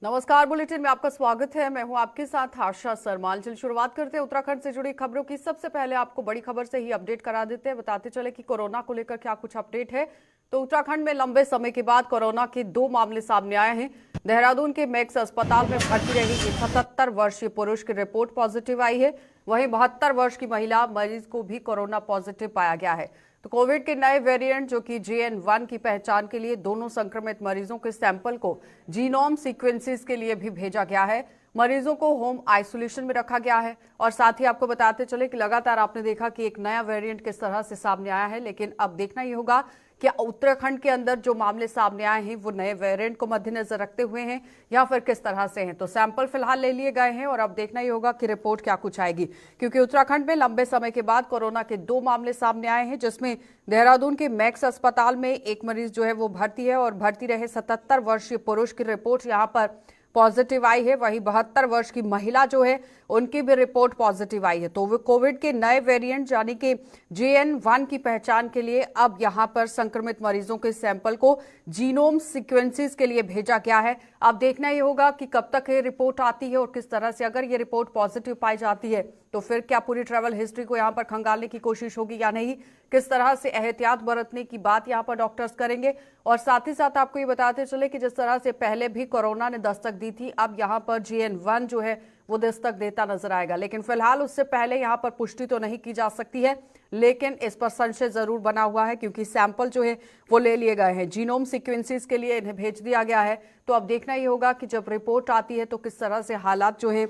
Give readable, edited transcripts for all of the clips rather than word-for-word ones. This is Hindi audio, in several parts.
नमस्कार, बुलेटिन में आपका स्वागत है। मैं हूं आपके साथ आशा सरमाल। चल शुरुआत करते हैं उत्तराखंड से जुड़ी खबरों की। सबसे पहले आपको बड़ी खबर से ही अपडेट करा देते हैं, बताते चले कि कोरोना को लेकर क्या कुछ अपडेट है। तो उत्तराखंड में लंबे समय के बाद कोरोना के 2 मामले सामने आए हैं। देहरादून के मैक्स अस्पताल में भर्ती रही एक 77 वर्षीय पुरुष की रिपोर्ट पॉजिटिव आई है। वहीं 72 वर्ष की महिला मरीज को भी कोरोना पॉजिटिव पाया गया है। तो कोविड के नए वेरिएंट जो कि JN.1 की पहचान के लिए दोनों संक्रमित मरीजों के सैंपल को जीनोम सीक्वेंसेस के लिए भी भेजा गया है। मरीजों को होम आइसोलेशन में रखा गया है। और साथ ही आपको बताते चले कि लगातार आपने देखा कि एक नया वेरिएंट किस तरह से सामने आया है, लेकिन अब देखना ही होगा कि उत्तराखंड के अंदर जो मामले सामने आए हैं वो नए वेरिएंट को मद्देनजर रखते हुए हैं या फिर किस तरह से हैं। तो सैंपल फिलहाल ले लिए गए हैं और अब देखना ही होगा कि रिपोर्ट क्या कुछ आएगी, क्योंकि उत्तराखंड में लंबे समय के बाद कोरोना के 2 मामले सामने आए हैं, जिसमें देहरादून के मैक्स अस्पताल में एक मरीज जो है वो भर्ती है और भर्ती रहे 77 वर्षीय पुरुष की रिपोर्ट यहां पर पॉजिटिव आई है। वहीं 72 वर्ष की महिला जो है उनकी भी रिपोर्ट पॉजिटिव आई है। तो वो कोविड के नए वेरिएंट यानी कि JN.1 की पहचान के लिए अब यहां पर संक्रमित मरीजों के सैंपल को जीनोम सीक्वेंसेस के लिए भेजा गया है। अब देखना ही होगा कि कब तक ये रिपोर्ट आती है और किस तरह से, अगर ये रिपोर्ट पॉजिटिव पाई जाती है तो फिर क्या पूरी ट्रैवल हिस्ट्री को यहां पर खंगालने की कोशिश होगी या नहीं, किस तरह से एहतियात बरतने की बात यहां पर डॉक्टर्स करेंगे। और साथ ही साथ आपको ये बताते चले कि जिस तरह से पहले भी कोरोना ने दस्तक दी थी, अब यहां पर JN.1 जो है वो दस्तक देता नजर आएगा। लेकिन फिलहाल उससे पहले यहां पर पुष्टि तो नहीं की जा सकती है, लेकिन इस पर संशय जरूर बना हुआ है, क्योंकि सैंपल जो है वो ले लिए गए हैं। जीनोम सीक्वेंसेस के लिए इन्हें भेज दिया गया है। तो अब देखना ही होगा कि जब रिपोर्ट आती है तो किस तरह से हालात जो है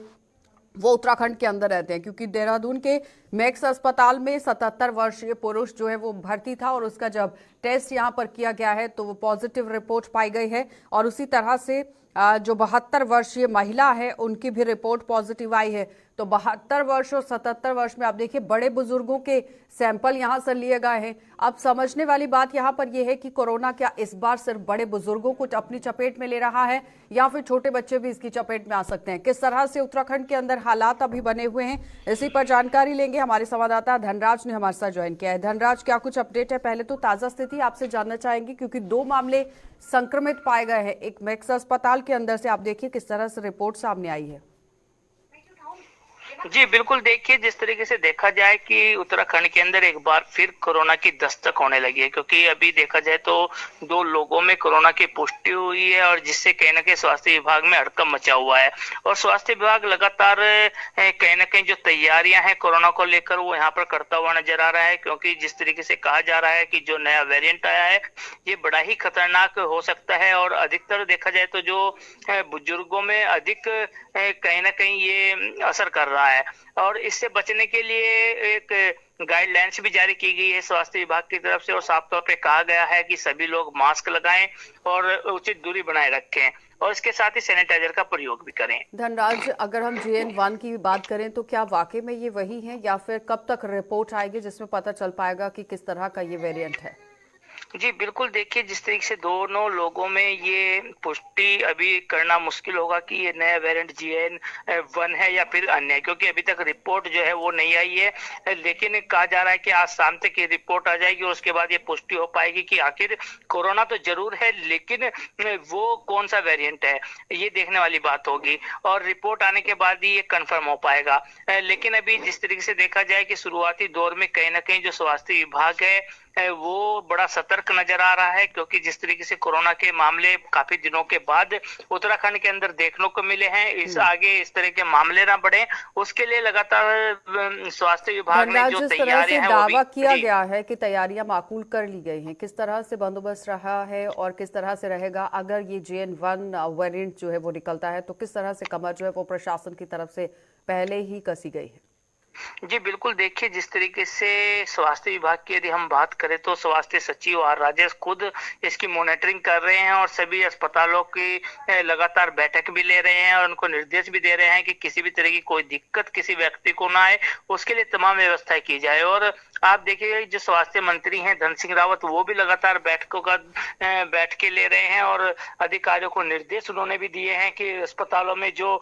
वो उत्तराखंड के अंदर रहते हैं, क्योंकि देहरादून के मैक्स अस्पताल में 77 वर्षीय पुरुष जो है वो भर्ती था और उसका जब टेस्ट यहां पर किया गया है तो वो पॉजिटिव रिपोर्ट पाई गई है। और उसी तरह से जो 72 वर्षीय महिला है उनकी भी रिपोर्ट पॉजिटिव आई है। तो 72 वर्ष और 77 वर्ष में आप देखिए बड़े बुजुर्गों के सैंपल यहां से लिए गए हैं। अब समझने वाली बात यहां पर यह है कि कोरोना क्या इस बार सिर्फ बड़े बुजुर्गों को अपनी चपेट में ले रहा है या फिर छोटे बच्चे भी इसकी चपेट में आ सकते हैं। किस तरह से उत्तराखंड के अंदर हालात अभी बने हुए हैं, इसी पर जानकारी लेंगे। हमारे संवाददाता धनराज ने हमारे साथ ज्वाइन किया है। धनराज, क्या कुछ अपडेट है? पहले तो ताजा स्थिति आपसे जानना चाहेंगे, क्योंकि 2 मामले संक्रमित पाए गए हैं एक मैक्स अस्पताल के अंदर से। आप देखिए किस तरह से रिपोर्ट सामने आई है। जी बिल्कुल, देखिए जिस तरीके से देखा जाए कि उत्तराखंड के अंदर एक बार फिर कोरोना की दस्तक होने लगी है, क्योंकि अभी देखा जाए तो 2 लोगों में कोरोना की पुष्टि हुई है और जिससे कहीं ना कहीं स्वास्थ्य विभाग में हड़कंप मचा हुआ है। और स्वास्थ्य विभाग लगातार कहीं ना कहीं जो तैयारियां हैं कोरोना को लेकर वो यहाँ पर करता हुआ नजर आ रहा है, क्योंकि जिस तरीके से कहा जा रहा है कि जो नया वेरिएंट आया है ये बड़ा ही खतरनाक हो सकता है। और अधिकतर देखा जाए तो जो बुजुर्गों में अधिक कहीं ना कहीं ये असर कर रहा है। और इससे बचने के लिए एक गाइडलाइंस भी जारी की गई है स्वास्थ्य विभाग की तरफ से, और साफ तौर पे कहा गया है कि सभी लोग मास्क लगाएं और उचित दूरी बनाए रखें और इसके साथ ही सैनिटाइजर का प्रयोग भी करें। धनराज, अगर हम JN.1 की बात करें तो क्या वाकई में ये वही है या फिर कब तक रिपोर्ट आएगी जिसमें पता चल पाएगा कि किस तरह का ये वेरिएंट है? जी बिल्कुल, देखिए जिस तरीके से दोनों लोगों में ये पुष्टि अभी करना मुश्किल होगा कि ये नया वेरिएंट JN.1 है या फिर अन्य, क्योंकि अभी तक रिपोर्ट जो है वो नहीं आई है। लेकिन कहा जा रहा है कि आज शाम तक ये रिपोर्ट आ जाएगी और उसके बाद ये पुष्टि हो पाएगी कि आखिर कोरोना तो जरूर है लेकिन वो कौन सा वेरिएंट है, ये देखने वाली बात होगी और रिपोर्ट आने के बाद ही ये कंफर्म हो पाएगा। लेकिन अभी जिस तरीके से देखा जाए कि शुरुआती दौर में कहीं ना कहीं जो स्वास्थ्य विभाग है वो बड़ा सतर्क नजर आ रहा है, क्योंकि जिस तरीके से कोरोना के मामले काफी दिनों के बाद उत्तराखंड के अंदर देखने को मिले हैं, इस आगे इस तरह के मामले ना बढ़े उसके लिए लगातार स्वास्थ्य विभाग ने जो तैयारियां हैं दावा किया गया है कि तैयारियां माकूल कर ली गई हैं, किस तरह से बंदोबस्त रहा है और किस तरह से रहेगा अगर ये JN.1 वेरिएंट जो है वो निकलता है, तो किस तरह से कमर जो है वो प्रशासन की तरफ से पहले ही कसी गई है? जी बिल्कुल, देखिए जिस तरीके से स्वास्थ्य विभाग की यदि हम बात करें तो स्वास्थ्य सचिव आर राजेश खुद इसकी मॉनिटरिंग कर रहे हैं और सभी अस्पतालों की लगातार बैठक भी ले रहे हैं और उनको निर्देश भी दे रहे हैं कि किसी भी तरह की कोई दिक्कत किसी व्यक्ति को ना आए, उसके लिए तमाम व्यवस्थाएं की जाए। और आप देखिए जो स्वास्थ्य मंत्री हैं धन सिंह रावत, वो भी लगातार बैठ के ले रहे हैं और अधिकारियों को निर्देश उन्होंने भी दिए हैं कि अस्पतालों में जो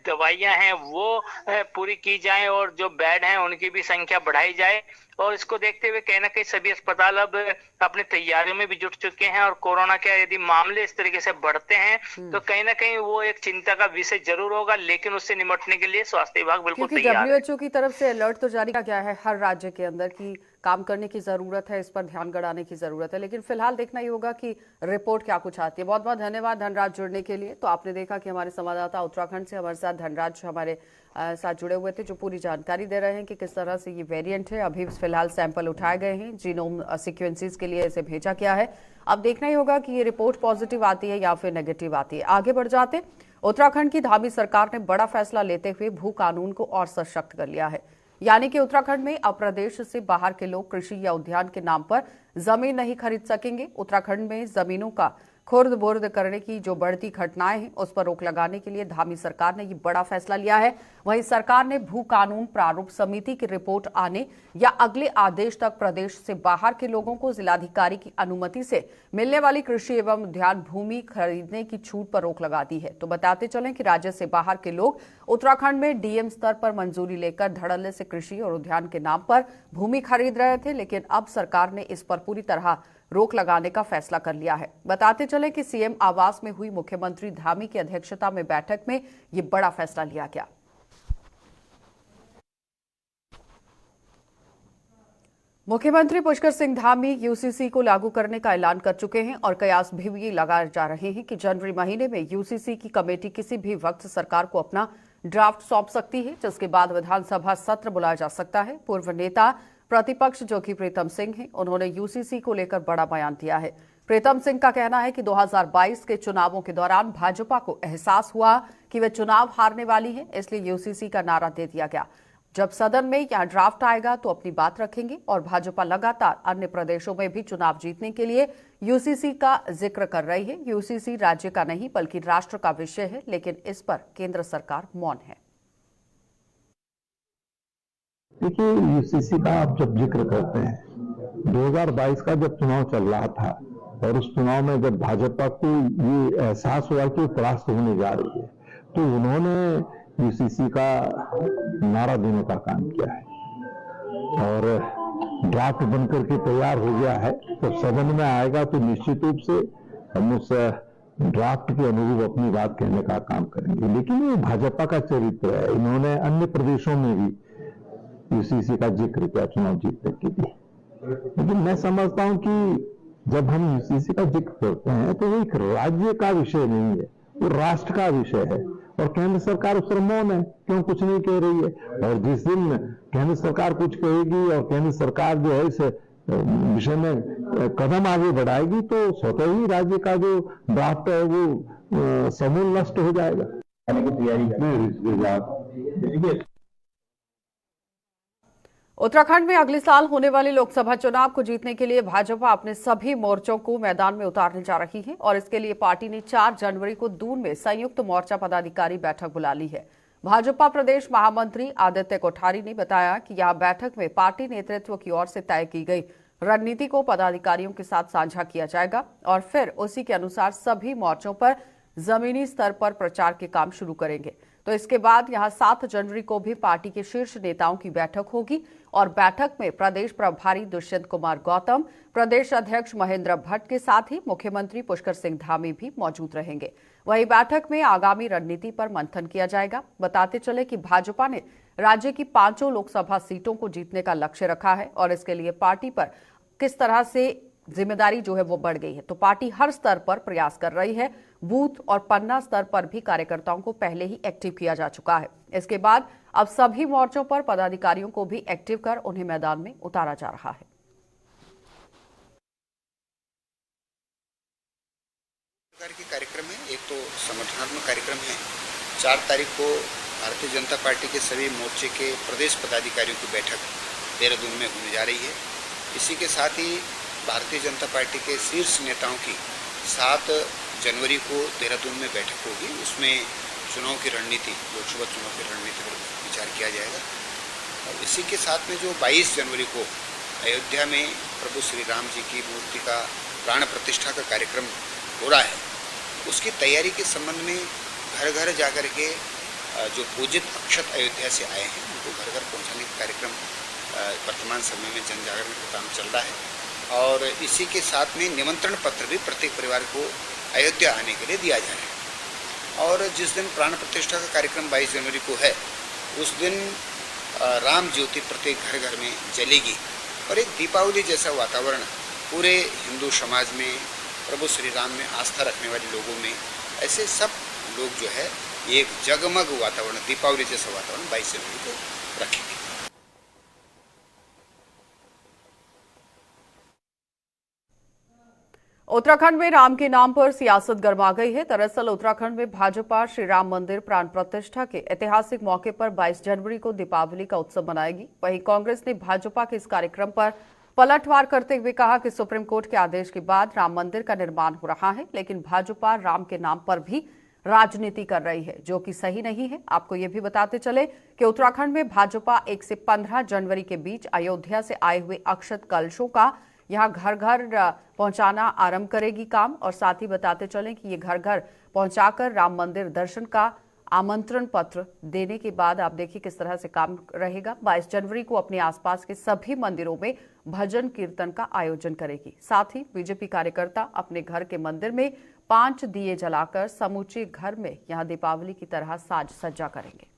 दवाइयां हैं वो पूरी की जाएं और जो बेड हैं उनकी भी संख्या बढ़ाई जाए और इसको देखते हुए कहीं ना कहीं सभी अस्पताल अब अपनी तैयारियों में भी जुट चुके हैं। और कोरोना के यदि मामले इस तरीके से बढ़ते हैं तो कहीं ना कहीं वो एक चिंता का विषय जरूर होगा, लेकिन उससे निपटने के लिए स्वास्थ्य विभाग बिल्कुल क्योंकि तैयार है। WHO की तरफ से अलर्ट तो जारी किया गया है हर राज्य के अंदर कि काम करने की जरूरत है, इस पर ध्यान गड़ाने की जरूरत है, लेकिन फिलहाल देखना ही होगा कि रिपोर्ट क्या कुछ आती है। बहुत बहुत धन्यवाद धनराज जुड़ने के लिए। तो आपने देखा कि हमारे संवाददाता उत्तराखंड से हमारे साथ धनराज हमारे साथ जुड़े हुए थे, जो पूरी जानकारी दे रहे हैं कि किस तरह से ये वेरिएंट है। अभी फिलहाल सैंपल उठाए गए हैं, जीनोम सीक्वेंसेस के लिए इसे भेजा गया है। अब देखना ही होगा कि ये रिपोर्ट पॉजिटिव आती है या फिर नेगेटिव आती है। आगे बढ़ जाते, उत्तराखंड की धामी सरकार ने बड़ा फैसला लेते हुए भू कानून को और सशक्त कर लिया है। यानी कि उत्तराखंड में अब प्रदेश से बाहर के लोग कृषि या उद्यान के नाम पर जमीन नहीं खरीद सकेंगे। उत्तराखंड में जमीनों का खुर्द बुर्द करने की जो बढ़ती घटनाएं हैं उस पर रोक लगाने के लिए धामी सरकार ने ये बड़ा फैसला लिया है। वहीं सरकार ने भू कानून प्रारूप समिति की रिपोर्ट आने या अगले आदेश तक प्रदेश से बाहर के लोगों को जिलाधिकारी की अनुमति से मिलने वाली कृषि एवं उद्यान भूमि खरीदने की छूट पर रोक लगा दी है। तो बताते चलें कि राज्य से बाहर के लोग उत्तराखंड में डीएम स्तर पर मंजूरी लेकर धड़ल्ले से कृषि और उद्यान के नाम पर भूमि खरीद रहे थे, लेकिन अब सरकार ने इस पर पूरी तरह रोक लगाने का फैसला कर लिया है। बताते चले कि सीएम आवास में हुई मुख्यमंत्री धामी की अध्यक्षता में बैठक में ये बड़ा फैसला लिया गया। मुख्यमंत्री पुष्कर सिंह धामी यूसीसी को लागू करने का ऐलान कर चुके हैं और कयास भी लगाए जा रहे हैं कि जनवरी महीने में यूसीसी की कमेटी किसी भी वक्त सरकार को अपना ड्राफ्ट सौंप सकती है, जिसके बाद विधानसभा सत्र बुलाया जा सकता है। पूर्व नेता प्रतिपक्ष जो कि प्रीतम सिंह हैं, उन्होंने यूसीसी को लेकर बड़ा बयान दिया है। प्रीतम सिंह का कहना है कि 2022 के चुनावों के दौरान भाजपा को एहसास हुआ कि वे चुनाव हारने वाली है, इसलिए यूसीसी का नारा दे दिया गया। जब सदन में यहां ड्राफ्ट आएगा तो अपनी बात रखेंगे। और भाजपा लगातार अन्य प्रदेशों में भी चुनाव जीतने के लिए यूसीसी का जिक्र कर रही है। यूसीसी राज्य का नहीं बल्कि राष्ट्र का विषय है, लेकिन इस पर केंद्र सरकार मौन है। देखिए, यूसीसी का आप जब जिक्र करते हैं, 2022 का जब चुनाव चल रहा था और उस चुनाव में जब भाजपा को ये एहसास हुआ कि परास्त होने जा रही है, तो उन्होंने यूसीसी का नारा देने का काम किया है और ड्राफ्ट बनकर के तैयार हो गया है। तो सदन में आएगा तो निश्चित रूप से हम उस ड्राफ्ट के अनुरूप अपनी बात कहने का काम करेंगे। लेकिन ये भाजपा का चरित्र है, इन्होंने अन्य प्रदेशों में भी यूसीसी का जिक्र किया चुनाव जीतने के लिए। लेकिन मैं समझता हूं कि जब हम यूसीसी का जिक्र करते हैं तो वो एक राज्य का विषय नहीं है, वो राष्ट्र का विषय है और केंद्र सरकार उस पर मौन है, क्यों कुछ नहीं कह रही है। और जिस दिन केंद्र सरकार कुछ कहेगी और केंद्र सरकार जो है इस विषय में कदम आगे बढ़ाएगी तो स्वतः ही राज्य का जो ड्राफ्ट है वो समूल नष्ट हो जाएगा। उत्तराखंड में अगले साल होने वाले लोकसभा चुनाव को जीतने के लिए भाजपा अपने सभी मोर्चों को मैदान में उतारने जा रही है और इसके लिए पार्टी ने 4 जनवरी को दून में संयुक्त मोर्चा पदाधिकारी बैठक बुला ली है। भाजपा प्रदेश महामंत्री आदित्य कोठारी ने बताया कि यह बैठक में पार्टी नेतृत्व की ओर से तय की गई रणनीति को पदाधिकारियों के साथ साझा किया जाएगा और फिर उसी के अनुसार सभी मोर्चों पर जमीनी स्तर पर प्रचार के काम शुरू करेंगे। तो इसके बाद यहां 7 जनवरी को भी पार्टी के शीर्ष नेताओं की बैठक होगी और बैठक में प्रदेश प्रभारी दुष्यंत कुमार गौतम, प्रदेश अध्यक्ष महेंद्र भट्ट के साथ ही मुख्यमंत्री पुष्कर सिंह धामी भी मौजूद रहेंगे। वहीं बैठक में आगामी रणनीति पर मंथन किया जाएगा। बताते चले कि भाजपा ने राज्य की 5 लोकसभा सीटों को जीतने का लक्ष्य रखा है और इसके लिए पार्टी पर किस तरह से जिम्मेदारी जो है वो बढ़ गई है। तो पार्टी हर स्तर पर प्रयास कर रही है। बूथ और पन्ना स्तर पर भी कार्यकर्ताओं को पहले ही एक्टिव किया जा चुका है। इसके बाद अब सभी मोर्चों पर पदाधिकारियों को भी एक्टिव कर उन्हें मैदान में उतारा जा रहा है। के कार्यक्रम है, एक तो संगठनात्मक कार्यक्रम है। 4 तारीख को भारतीय जनता पार्टी के सभी मोर्चे के प्रदेश पदाधिकारियों की बैठक देहरादून में होने जा रही है। इसी के साथ ही भारतीय जनता पार्टी के शीर्ष नेताओं की 7 जनवरी को देहरादून में बैठक होगी। उसमें चुनाव की रणनीति, लोकसभा चुनाव की रणनीति पर विचार किया जाएगा। और इसी के साथ में जो 22 जनवरी को अयोध्या में प्रभु श्री राम जी की मूर्ति का प्राण प्रतिष्ठा का कार्यक्रम हो रहा है, उसकी तैयारी के संबंध में घर घर जाकर के जो पूजित अक्षत अयोध्या से आए हैं उनको घर घर पहुंचाने का कार्यक्रम वर्तमान समय में जन जागरण का काम चल रहा है और इसी के साथ में निमंत्रण पत्र भी प्रत्येक परिवार को अयोध्या आने के लिए दिया जा रहा है। और जिस दिन प्राण प्रतिष्ठा का कार्यक्रम 22 जनवरी को है, उस दिन राम ज्योति प्रत्येक घर घर में जलेगी और एक दीपावली जैसा वातावरण पूरे हिंदू समाज में, प्रभु श्री राम में आस्था रखने वाले लोगों में, ऐसे सब लोग जो है एक जगमग वातावरण, दीपावली जैसा वातावरण 22 जनवरी को रखेंगे। उत्तराखंड में राम के नाम पर सियासत गर्मा गई है। दरअसल उत्तराखंड में भाजपा श्री राम मंदिर प्राण प्रतिष्ठा के ऐतिहासिक मौके पर 22 जनवरी को दीपावली का उत्सव मनाएगी। वहीं कांग्रेस ने भाजपा के इस कार्यक्रम पर पलटवार करते हुए कहा कि सुप्रीम कोर्ट के आदेश के बाद राम मंदिर का निर्माण हो रहा है, लेकिन भाजपा राम के नाम पर भी राजनीति कर रही है, जो कि सही नहीं है। आपको ये भी बताते चले कि उत्तराखंड में भाजपा 1 से 15 जनवरी के बीच अयोध्या से आए हुए अक्षत कलशों का यहां घर घर पहुंचाना आरंभ करेगी काम। और साथ ही बताते चलें कि ये घर घर पहुंचाकर राम मंदिर दर्शन का आमंत्रण पत्र देने के बाद आप देखिए किस तरह से काम रहेगा। 22 जनवरी को अपने आसपास के सभी मंदिरों में भजन कीर्तन का आयोजन करेगी। साथ ही बीजेपी कार्यकर्ता अपने घर के मंदिर में 5 दिए जलाकर समूचे घर में यहां दीपावली की तरह साज सज्जा करेंगे।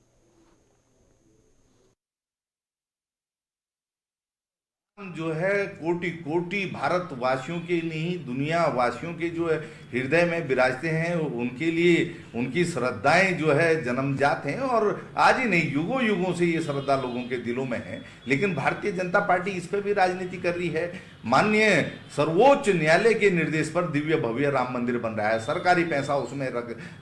जो है कोटि कोटि भारतवासियों के नहीं, दुनिया वासियों के जो है हृदय में विराजते हैं, उनके लिए उनकी श्रद्धाएं जो है जन्मजात हैं और आज ही नहीं, युगों युगों से ये श्रद्धा लोगों के दिलों में है। लेकिन भारतीय जनता पार्टी इस पर भी राजनीति कर रही है। माननीय सर्वोच्च न्यायालय के निर्देश पर दिव्य भव्य राम मंदिर बन रहा है, सरकारी पैसा उसमें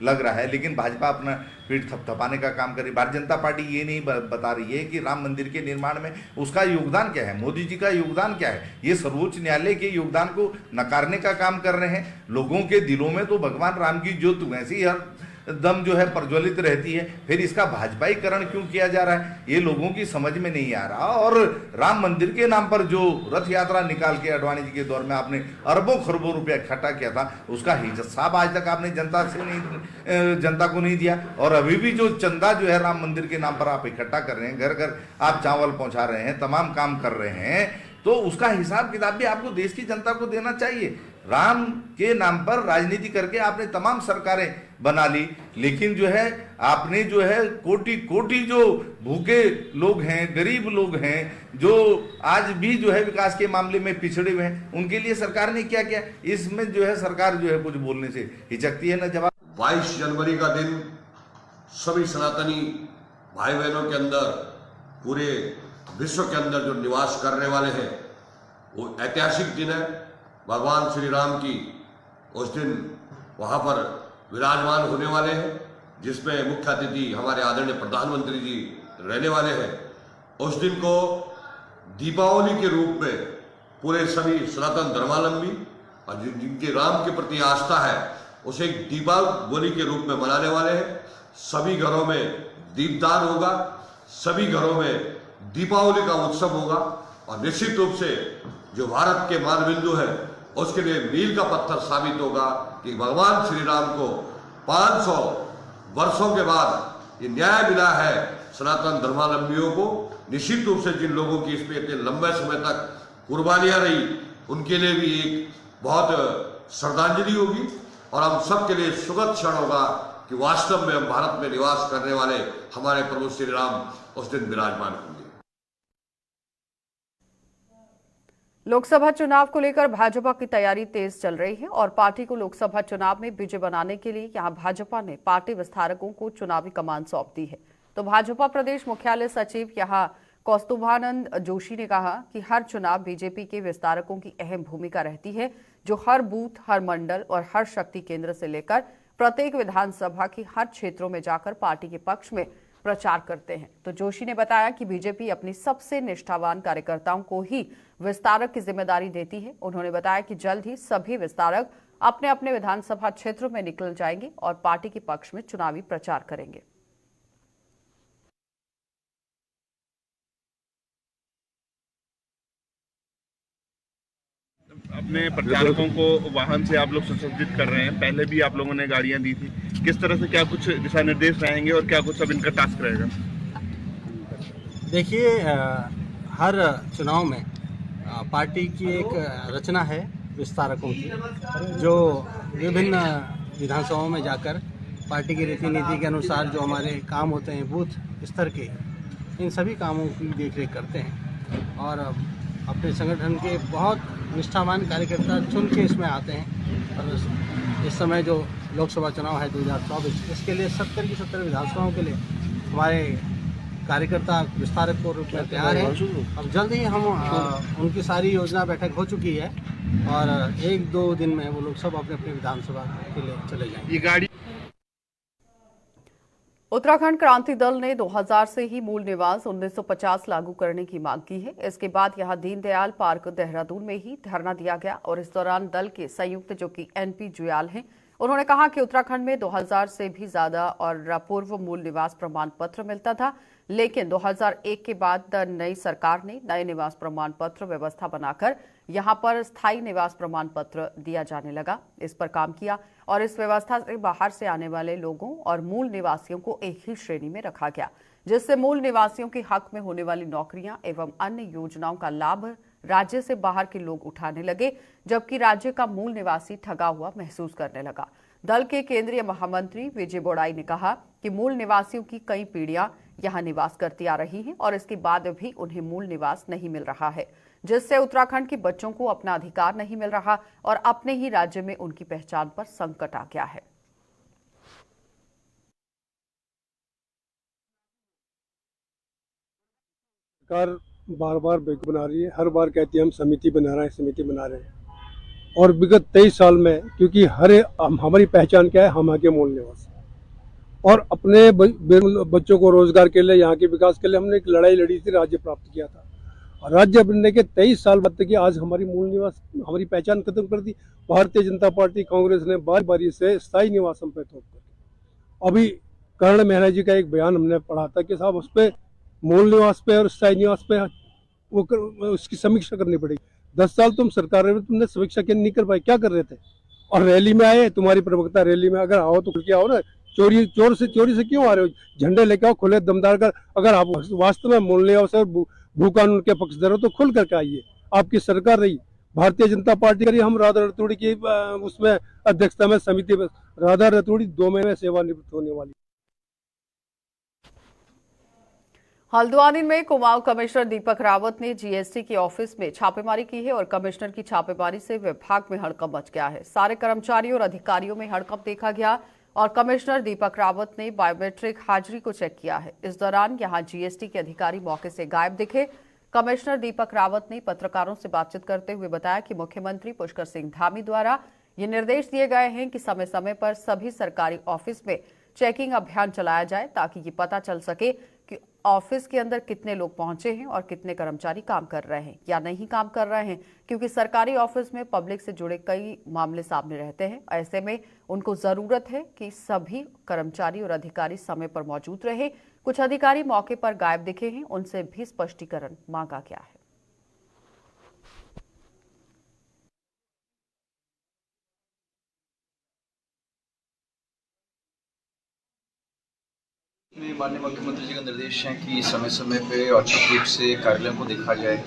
लग रहा है, लेकिन भाजपा अपना पीठ थपथपाने का काम कर रही है। भारतीय जनता पार्टी ये नहीं बता रही है कि राम मंदिर के निर्माण में उसका योगदान क्या है, मोदी जी का योगदान क्या है। ये सर्वोच्च न्यायालय के योगदान को नकारने का काम कर रहे हैं। लोगों के दिलों में तो भगवान राम की ज्योत वैसे ही हर दम जो है प्रज्वलित रहती है, फिर इसका भाजपाईकरण क्यों किया जा रहा है, ये लोगों की समझ में नहीं आ रहा। और राम मंदिर के नाम पर जो रथ यात्रा निकाल के अडवाणी जी के दौर में आपने अरबों खरबों रुपया इकट्ठा किया था, उसका हिसाब आज तक आपने जनता को नहीं दिया। और अभी भी जो चंदा जो है राम मंदिर के नाम पर आप इकट्ठा कर रहे हैं, घर घर आप चावल पहुंचा रहे हैं, तमाम काम कर रहे हैं, तो उसका हिसाब किताब भी आपको देश की जनता को देना चाहिए। राम के नाम पर राजनीति करके आपने तमाम सरकारें बना ली, लेकिन जो है आपने जो है कोटि कोटि जो भूखे लोग हैं, गरीब लोग हैं, जो आज भी जो है विकास के मामले में पिछड़े हुए हैं, उनके लिए सरकार ने क्या किया, इसमें जो है सरकार जो है कुछ बोलने से हिचकती है ना जवाब। 22 जनवरी का दिन सभी सनातनी भाई बहनों के अंदर, पूरे विश्व के अंदर जो निवास करने वाले हैं, वो ऐतिहासिक दिन है। भगवान श्री राम की उस दिन वहाँ पर विराजमान होने वाले हैं, जिसमें मुख्य अतिथि हमारे आदरणीय प्रधानमंत्री जी रहने वाले हैं। उस दिन को दीपावली के रूप में पूरे सभी सनातन धर्मावलंबी और जिनके राम के प्रति आस्था है, उसे दीपावली के रूप में मनाने वाले हैं। सभी घरों में दीपदान होगा, सभी घरों में दीपावली का उत्सव होगा और निश्चित रूप से जो भारत के मानबिंदु है, उसके लिए मील का पत्थर साबित होगा कि भगवान श्री राम को 500 वर्षों के बाद ये न्याय मिला है सनातन धर्मावलंबियों को। निश्चित रूप से जिन लोगों की इस पे इतने लंबे समय तक कुर्बानियां रही, उनके लिए भी एक बहुत श्रद्धांजलि होगी और हम सबके लिए सुखद क्षण होगा कि वास्तव में हम भारत में निवास करने वाले हमारे प्रभु श्री राम उस दिन विराजमान होंगे। लोकसभा चुनाव को लेकर भाजपा की तैयारी तेज चल रही है और पार्टी को लोकसभा चुनाव में विजय बनाने के लिए यहां भाजपा ने पार्टी विस्तारकों को चुनावी कमान सौंप दी है। तो भाजपा प्रदेश मुख्यालय सचिव यहां कौस्तुभानंद जोशी ने कहा कि हर चुनाव बीजेपी के विस्तारकों की अहम भूमिका रहती है, जो हर बूथ, हर मंडल और हर शक्ति केंद्र से लेकर प्रत्येक विधानसभा की हर क्षेत्रों में जाकर पार्टी के पक्ष में प्रचार करते हैं। तो जोशी ने बताया कि बीजेपी अपनी सबसे निष्ठावान कार्यकर्ताओं को ही विस्तारक की जिम्मेदारी देती है। उन्होंने बताया कि जल्द ही सभी विस्तारक अपने अपने विधानसभा क्षेत्रों में निकल जाएंगे और पार्टी के पक्ष में चुनावी प्रचार करेंगे। अपने प्रचारकों को वाहन से आप लोग सुसज्जित कर रहे हैं, पहले भी आप लोगों ने गाड़ियां दी थी, किस तरह से, क्या कुछ दिशा निर्देश रहेंगे और क्या कुछ अब इनका टास्क रहेगा? देखिए, हर चुनाव में पार्टी की एक रचना है विस्तारकों की, जो विभिन्न विधानसभाओं में जाकर पार्टी की रीति नीति के अनुसार जो हमारे काम होते हैं बूथ स्तर के, इन सभी कामों की देखरेख करते हैं और अपने संगठन के बहुत निष्ठावान कार्यकर्ता चुन के इसमें आते हैं। और इस समय जो लोकसभा चुनाव है 2024, इसके लिए 70 की 70 विधानसभाओं के लिए हमारे कार्यकर्ता विस्तारक के रूप में तैयार है। अब जल्द ही हम उनकी सारी योजना बैठक हो चुकी है और 1-2 दिन में वो लोग सब अपने अपने विधानसभा के लिए चले जाएंगे। ये गाड़ी उत्तराखंड क्रांति दल ने 2000 से ही मूल निवास 1950 लागू करने की मांग की है। इसके बाद यहां दीनदयाल पार्क देहरादून में ही धरना दिया गया और इस दौरान दल के संयुक्त जो कि एनपी जुयाल हैं, उन्होंने कहा कि उत्तराखंड में 2000 से भी ज्यादा और पूर्व मूल निवास प्रमाण पत्र मिलता था, लेकिन 2001 के बाद नई सरकार ने नए निवास प्रमाण पत्र व्यवस्था बनाकर यहां पर स्थायी निवास प्रमाण पत्र दिया जाने लगा। इस पर काम किया और इस व्यवस्था से बाहर से आने वाले लोगों और मूल निवासियों को एक ही श्रेणी में रखा गया, जिससे मूल निवासियों के हक में होने वाली नौकरियां एवं अन्य योजनाओं का लाभ राज्य से बाहर के लोग उठाने लगे, जबकि राज्य का मूल निवासी ठगा हुआ महसूस करने लगा। दल के केंद्रीय महामंत्री विजय बोड़ाई ने कहा कि मूल निवासियों की कई पीढ़ियां यहां निवास करती आ रही हैं और इसके बाद भी उन्हें मूल निवास नहीं मिल रहा है, जिससे उत्तराखंड के बच्चों को अपना अधिकार नहीं मिल रहा और अपने ही राज्य में उनकी पहचान पर संकट आ गया है। सरकार बार बार बैठक बना रही है, हर बार कहती है हम समिति बना रहे हैं, समिति बना रहे हैं। और विगत 23 साल में, क्योंकि हमारी पहचान क्या है, हम आगे मूल निवासी और अपने बच्चों को रोजगार के लिए, यहाँ के विकास के लिए हमने एक लड़ाई लड़ी थी, राज्य प्राप्त किया था। और राज्य बनने के 23 साल बाद तक आज हमारी मूल निवास, हमारी पहचान खत्म कर दी। भारतीय जनता पार्टी कांग्रेस ने बारी बारी से स्थायी निवास हम पे थोप कर, अभी कर्ण मेहरा जी का एक बयान हमने पढ़ा था कि साहब उस पर मूल निवास पे और स्थायी निवास पे उसकी समीक्षा करनी पड़ेगी। 10 साल तुम सरकार में, तुमने समीक्षा क्यों नहीं कर पाए? क्या कर रहे थे? और रैली में आए, तुम्हारी प्रवक्ता रैली में अगर आओ तो खुल के आओ ना, चोरी से क्यों आ रहे हो? झंडे लेके आओ, खुले दमदार कर। अगर आप वास्तव में मूल निवास और भू कानून के पक्षधर हो तो खुल करके आइए। आपकी सरकार रही, भारतीय जनता पार्टी करी, हम राधा रतूड़ी की उसमें अध्यक्षता में समिति में, राधा रतूड़ी 2 महीने में सेवानिवृत्त होने वाली। हल्द्वानी में कुमाऊं कमिश्नर दीपक रावत ने जीएसटी के ऑफिस में छापेमारी की है और कमिश्नर की छापेमारी से विभाग में हड़कंप मच गया है। सारे कर्मचारियों और अधिकारियों में हड़कंप देखा गया और कमिश्नर दीपक रावत ने बायोमेट्रिक हाजिरी को चेक किया है। इस दौरान यहां जीएसटी के अधिकारी मौके से गायब दिखे। कमिश्नर दीपक रावत ने पत्रकारों से बातचीत करते हुए बताया कि मुख्यमंत्री पुष्कर सिंह धामी द्वारा ये निर्देश दिए गए हैं कि समय समय पर सभी सरकारी ऑफिस में चेकिंग अभियान चलाया जाए ताकि ये पता चल सके कि ऑफिस के अंदर कितने लोग पहुंचे हैं और कितने कर्मचारी काम कर रहे हैं या नहीं काम कर रहे हैं, क्योंकि सरकारी ऑफिस में पब्लिक से जुड़े कई मामले सामने रहते हैं। ऐसे में उनको जरूरत है कि सभी कर्मचारी और अधिकारी समय पर मौजूद रहे। कुछ अधिकारी मौके पर गायब दिखे हैं, उनसे भी स्पष्टीकरण मांगा गया है। माननीय मुख्यमंत्री जी का निर्देश है कि समय समय पे औचक रूप से कार्यालयों को देखा जाए,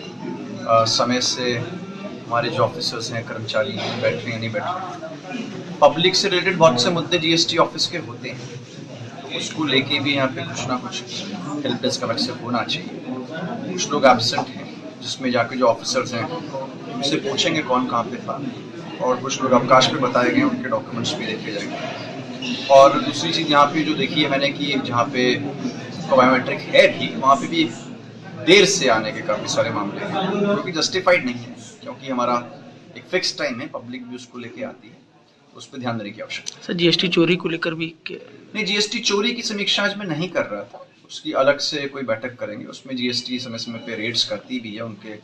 समय से हमारे जो ऑफिसर्स हैं, कर्मचारी हैं, बैठ रहे हैं नहीं बैठ रहे। पब्लिक से रिलेटेड बहुत से मुद्दे जीएसटी ऑफिस के होते हैं, तो उसको लेके भी यहाँ पे कुछ ना कुछ हेल्प डेस्क का वैसे होना चाहिए। कुछ लोग एब्सेंट हैं, जिसमें जाके जो ऑफिसर्स हैं उनसे पूछेंगे कौन कहाँ पे था, और कुछ लोग अवकाश पे बताए गए, उनके डॉक्यूमेंट्स भी देखे जाएंगे। और दूसरी चीज़ यहाँ पे जो देखी है मैंने कि जहाँ पे बायोमेट्रिक है भी, वहाँ पे भी देर से आने के काफ़ी सारे मामले हैं, जो कि जस्टिफाइड नहीं है, क्योंकि हमारा एक फिक्स टाइम है, पब्लिक भी उसको लेके आती है, उस पर ध्यान देने की आवश्यकता है। सर जीएसटी चोरी को लेकर भी नहीं, जीएसटी चोरी की समीक्षा आज मैं नहीं कर रहा था, उसकी अलग से कोई बैठक करेंगे। उसमें जीएसटी समय समय पे रेड्स करती भी है, उनके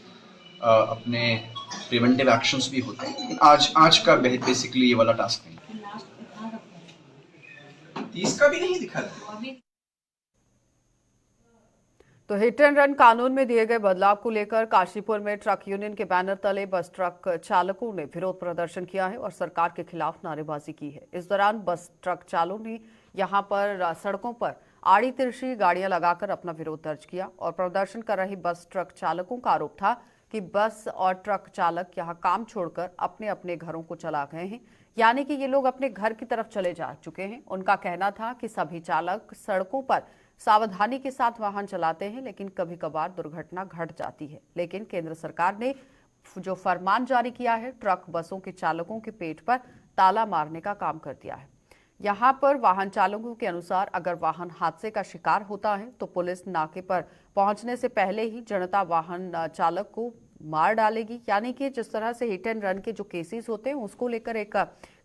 अपने प्रिवेंटिव एक्शंस भी होते हैं, लेकिन आज का बेसिकली ये वाला टास्क नहीं। 30 का भी नहीं दिखा था। तो हिट एंड रन कानून में दिए गए बदलाव को लेकर काशीपुर में ट्रक यूनियन के बैनर तले बस ट्रक चालकों ने विरोध प्रदर्शन किया है और सरकार के खिलाफ नारेबाजी की है। इस दौरान बस ट्रक चालकों ने यहां पर सड़कों पर आड़ी तिरछी गाड़ियां लगाकर अपना विरोध दर्ज किया और प्रदर्शन कर रही बस ट्रक चालकों का आरोप था कि बस और ट्रक चालक यहां काम छोड़कर अपने अपने घरों को चला गए हैं, यानी कि ये लोग अपने घर की तरफ चले जा चुके हैं। उनका कहना था कि सभी चालक सड़कों पर सावधानी के साथ वाहन चलाते हैं, लेकिन कभी कभार दुर्घटना घट जाती है। लेकिन केंद्र सरकार ने जो फरमान जारी किया है, ट्रक बसों के चालकों के पेट पर ताला मारने का काम कर दिया है। यहाँ पर वाहन चालकों के अनुसार अगर वाहन हादसे का शिकार होता है तो पुलिस नाके पर पहुंचने से पहले ही जनता वाहन चालक को मार डालेगी, यानी कि जिस तरह से हिट एंड रन के जो केसेस होते हैं उसको लेकर एक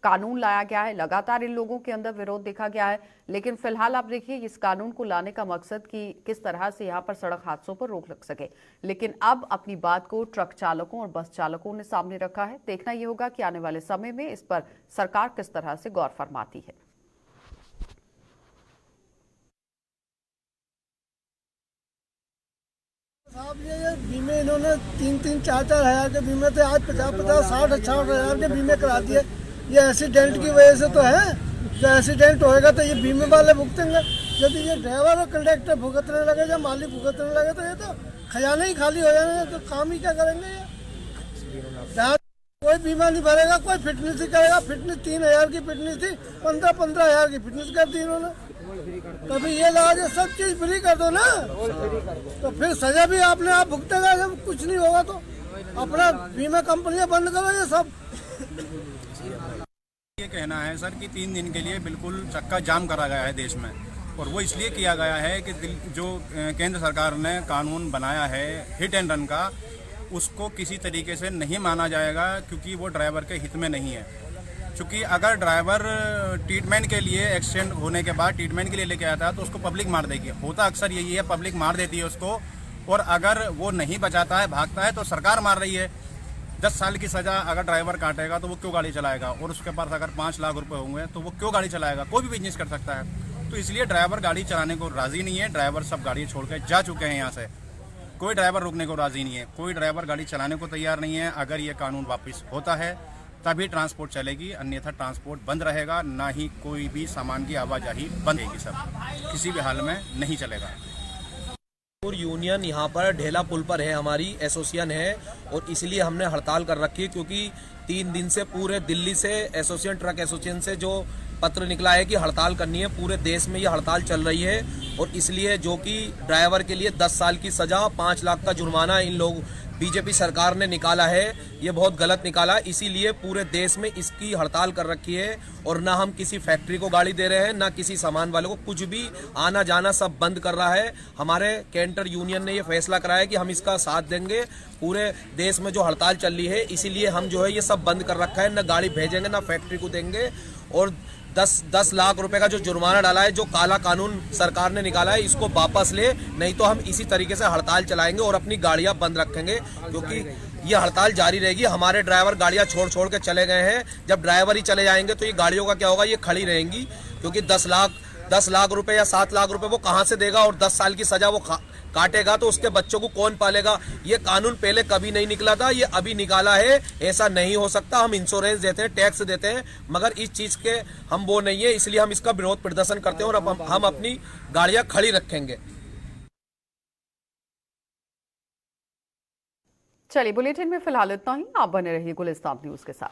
कानून लाया गया है। लगातार इन लोगों के अंदर विरोध देखा गया है, लेकिन फिलहाल आप देखिए इस कानून को लाने का मकसद कि किस तरह से यहाँ पर सड़क हादसों पर रोक लग सके। लेकिन अब अपनी बात को ट्रक चालकों और बस चालकों ने सामने रखा है। देखना ये होगा कि आने वाले समय में इस पर सरकार किस तरह से गौर फरमाती है। साहब ये बीमे इन्होंने 3-4 हजार के बीमे थे, आज 50-60 हजार के बीमे करा दिए। ये एक्सीडेंट की वजह से तो है, जो एक्सीडेंट होएगा तो ये बीमे वाले भुगतेंगे। यदि ये ड्राइवर और कंडक्टर भुगतने लगे या मालिक भुगतने लगे तो ये तो खजाना ही खाली हो जाएंगे, तो काम ही क्या करेंगे ये। कोई बीमा नहीं भरेगा, कोई फिटनेस ही करेगा। फिटनेस 3000 की फिटनेस थी, 15 हजार की फिटनेस कर दी इन्होंने। कभी ये लगा जो सब चीज फ्री कर दो ना, तो फिर सजा भी आपने आप भुगतेगा। जब कुछ नहीं होगा तो अपना बीमा कंपनियां बंद करो ये सब। ये कहना है सर कि 3 दिन के लिए बिल्कुल चक्का जाम करा गया है देश में, और वो इसलिए किया गया है कि जो केंद्र सरकार ने कानून बनाया है हिट एंड रन का, उसको किसी तरीके से नहीं माना जाएगा, क्योंकि वो ड्राइवर के हित में नहीं है। क्योंकि अगर ड्राइवर ट्रीटमेंट के लिए एक्सीडेंट होने के बाद ट्रीटमेंट के लिए लेके आता है तो उसको पब्लिक मार देगी। होता अक्सर यही है, पब्लिक मार देती है उसको, और अगर वो नहीं बचाता है, भागता है, तो सरकार मार रही है। 10 साल की सजा अगर ड्राइवर काटेगा तो वो क्यों गाड़ी चलाएगा, और उसके पास अगर 5 लाख रुपए होंगे तो वो क्यों गाड़ी चलाएगा। कोई भी बिजनेस कर सकता है, तो इसलिए ड्राइवर गाड़ी चलाने को राजी नहीं है। ड्राइवर सब गाड़ी छोड़ के जा चुके हैं यहाँ से, कोई ड्राइवर रुकने को राजी नहीं है, कोई ड्राइवर गाड़ी चलाने को तैयार नहीं है। अगर ये कानून वापस होता है तभी ट्रांसपोर्ट चलेगी, अन्यथा ट्रांसपोर्ट बंद रहेगा। ना ही कोई भी सामान की आवाजाही बंद होगी, सब किसी भी हाल में नहीं चलेगा। यूनियन यहाँ पर ढेला पुल पर है, हमारी एसोसिएशन है, और इसलिए हमने हड़ताल कर रखी है, क्योंकि 3 दिन से पूरे दिल्ली से एसोसिएशन ट्रक एसोसिएशन से जो पत्र निकला है कि हड़ताल करनी है, पूरे देश में ये हड़ताल चल रही है। और इसलिए जो कि ड्राइवर के लिए 10 साल की सजा, 5 लाख का जुर्माना इन लोग बीजेपी सरकार ने निकाला है, ये बहुत गलत निकाला। इसीलिए पूरे देश में इसकी हड़ताल कर रखी है, और ना हम किसी फैक्ट्री को गाड़ी दे रहे हैं, ना किसी सामान वाले को, कुछ भी आना जाना सब बंद कर रहा है। हमारे कैंटर यूनियन ने ये फैसला कराया कि हम इसका साथ देंगे। पूरे देश में जो हड़ताल चल रही है, इसीलिए हम जो है ये सब बंद कर रखा है, ना गाड़ी भेजेंगे ना फैक्ट्री को देंगे। और 10 लाख रुपए का जो जुर्माना डाला है, जो काला कानून सरकार ने निकाला है, इसको वापस ले, नहीं तो हम इसी तरीके से हड़ताल चलाएंगे और अपनी गाड़ियां बंद रखेंगे, क्योंकि ये हड़ताल जारी रहेगी। हमारे ड्राइवर गाड़ियां छोड़ के चले गए हैं, जब ड्राइवर ही चले जाएंगे तो ये गाड़ियों का क्या होगा, ये खड़ी रहेंगी, क्योंकि 10 लाख रुपए या 7 लाख रुपए वो कहां से देगा, और 10 साल की सजा वो काटेगा तो उसके बच्चों को कौन पालेगा। ये कानून पहले कभी नहीं निकला था, ये अभी निकाला है। ऐसा नहीं हो सकता। हम इंश्योरेंस देते हैं, टैक्स देते हैं, मगर इस चीज के हम वो नहीं है, इसलिए हम इसका विरोध प्रदर्शन करते हैं, और हम अपनी गाड़ियां खड़ी रखेंगे। चलिए, बुलेटिन में फिलहाल इतना ही। आप बने रहिए गुलिस्तान न्यूज के साथ।